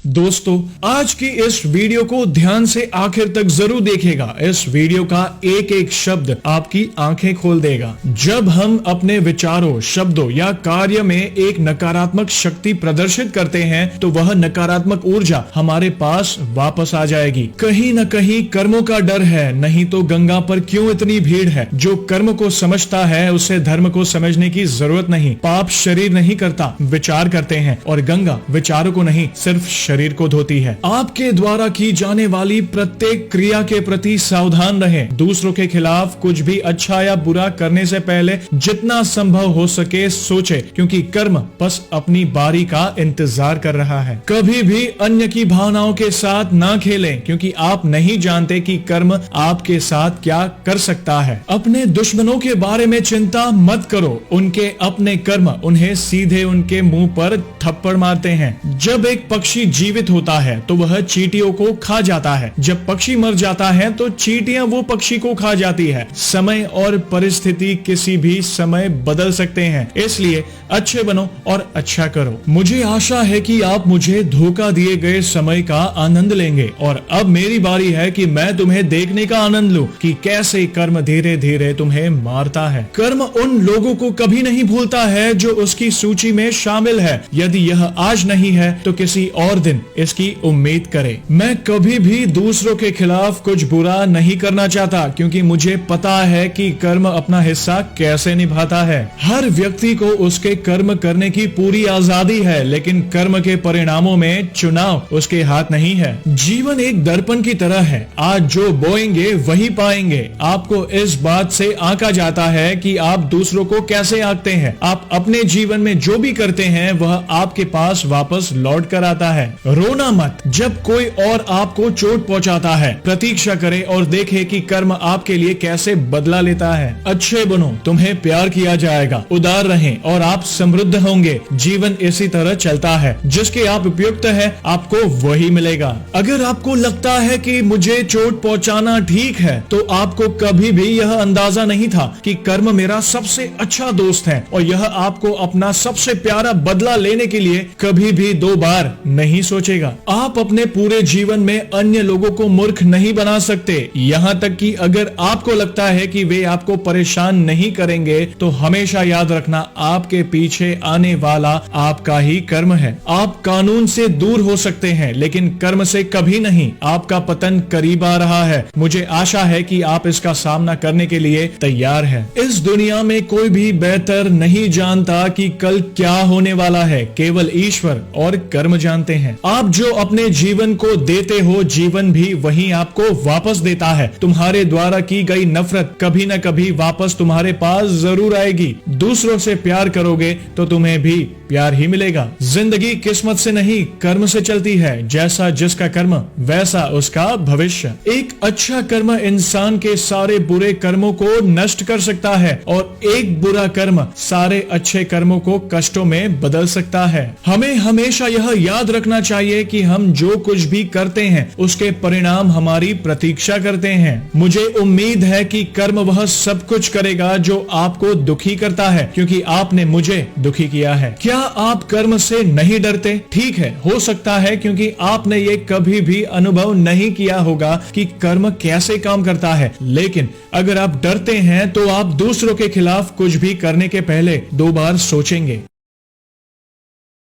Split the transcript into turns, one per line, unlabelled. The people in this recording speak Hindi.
दोस्तों, आज की इस वीडियो को ध्यान से आखिर तक जरूर देखिएगा। इस वीडियो का एक एक शब्द आपकी आंखें खोल देगा। जब हम अपने विचारों, शब्दों या कार्य में एक नकारात्मक शक्ति प्रदर्शित करते हैं तो वह नकारात्मक ऊर्जा हमारे पास वापस आ जाएगी। कहीं न कहीं कर्मों का डर है, नहीं तो गंगा पर क्यों इतनी भीड़ है। जो कर्म को समझता है उसे धर्म को समझने की जरूरत नहीं। पाप शरीर नहीं करता, विचार करते हैं, और गंगा विचारों को नहीं, सिर्फ शरीर को धोती है। आपके द्वारा की जाने वाली प्रत्येक क्रिया के प्रति सावधान रहें। दूसरों के खिलाफ कुछ भी अच्छा या बुरा करने से पहले जितना संभव हो सके सोचे, क्योंकि कर्म बस अपनी बारी का इंतजार कर रहा है। कभी भी अन्य की भावनाओं के साथ ना खेलें, क्योंकि आप नहीं जानते कि कर्म आपके साथ क्या कर सकता है। अपने दुश्मनों के बारे में चिंता मत करो, उनके अपने कर्म उन्हें सीधे उनके मुंह पर थप्पड़ मारते हैं। जब एक पक्षी जीवित होता है तो वह चींटियों को खा जाता है। जब पक्षी मर जाता है तो चींटियां वो पक्षी को खा जाती है। समय और परिस्थिति किसी भी समय बदल सकते हैं, इसलिए अच्छे बनो और अच्छा करो। मुझे आशा है कि आप मुझे धोखा दिए गए समय का आनंद लेंगे, और अब मेरी बारी है कि मैं तुम्हें देखने का आनंद लूं कि कैसे कर्म धीरे धीरे तुम्हें मारता है। कर्म उन लोगों को कभी नहीं भूलता है जो उसकी सूची में शामिल है। यदि यह आज नहीं है तो किसी और दिन इसकी उम्मीद करे। मैं कभी भी दूसरों के खिलाफ कुछ बुरा नहीं करना चाहता, क्योंकि मुझे पता है कि कर्म अपना हिस्सा कैसे निभाता है। हर व्यक्ति को उसके कर्म करने की पूरी आजादी है, लेकिन कर्म के परिणामों में चुनाव उसके हाथ नहीं है। जीवन एक दर्पण की तरह है, आज जो बोएंगे वही पाएंगे। आपको इस बात से आंका जाता है कि आप दूसरों को कैसे आंकते हैं। आप अपने जीवन में जो भी करते हैं वह आपके पास वापस लौट कर आता है। रोना मत जब कोई और आपको चोट पहुंचाता है। प्रतीक्षा करें और देखें कि कर्म आपके लिए कैसे बदला लेता है। अच्छे बनो, तुम्हें प्यार किया जाएगा। उदार रहें और आप समृद्ध होंगे। जीवन इसी तरह चलता है, जिसके आप उपयुक्त है आपको वही मिलेगा। अगर आपको लगता है कि मुझे चोट पहुंचाना ठीक है, तो आपको कभी भी यह अंदाजा नहीं था कि कर्म मेरा सबसे अच्छा दोस्त है, और यह आपको अपना सबसे प्यारा बदला लेने के लिए कभी भी दो बार नहीं सोचेगा। आप अपने पूरे जीवन में अन्य लोगों को मूर्ख नहीं बना सकते। यहाँ तक कि अगर आपको लगता है कि वे आपको परेशान नहीं करेंगे, तो हमेशा याद रखना आपके पीछे आने वाला आपका ही कर्म है। आप कानून से दूर हो सकते हैं, लेकिन कर्म से कभी नहीं। आपका पतन करीब आ रहा है। मुझे आशा है कि आप इसका सामना करने के लिए तैयार हैं। इस दुनिया में कोई भी बेहतर नहीं जानता कि कल क्या होने वाला है, केवल ईश्वर और कर्म जानते हैं। आप जो अपने जीवन को देते हो, जीवन भी वही आपको वापस देता है। तुम्हारे द्वारा की गई नफरत कभी न कभी वापस तुम्हारे पास जरूर आएगी। दूसरों से प्यार करोगे तो तुम्हें भी प्यार ही मिलेगा। जिंदगी किस्मत से नहीं, कर्म से चलती है। जैसा जिसका कर्म वैसा उसका भविष्य। एक अच्छा कर्म इंसान के सारे बुरे कर्मों को नष्ट कर सकता है, और एक बुरा कर्म सारे अच्छे कर्मों को कष्टों में बदल सकता है। हमें हमेशा यह याद रखना चाहिए कि हम जो कुछ भी करते हैं उसके परिणाम हमारी प्रतीक्षा करते हैं। मुझे उम्मीद है कि कर्म वह सब कुछ करेगा जो आपको दुखी करता है, क्योंकि आपने मुझे दुखी किया है। क्या आप कर्म से नहीं डरते? ठीक है, हो सकता है क्योंकि आपने ये कभी भी अनुभव नहीं किया होगा कि कर्म कैसे काम करता है। लेकिन अगर आप डरते हैं तो आप दूसरों के खिलाफ कुछ भी करने के पहले दो बार सोचेंगे।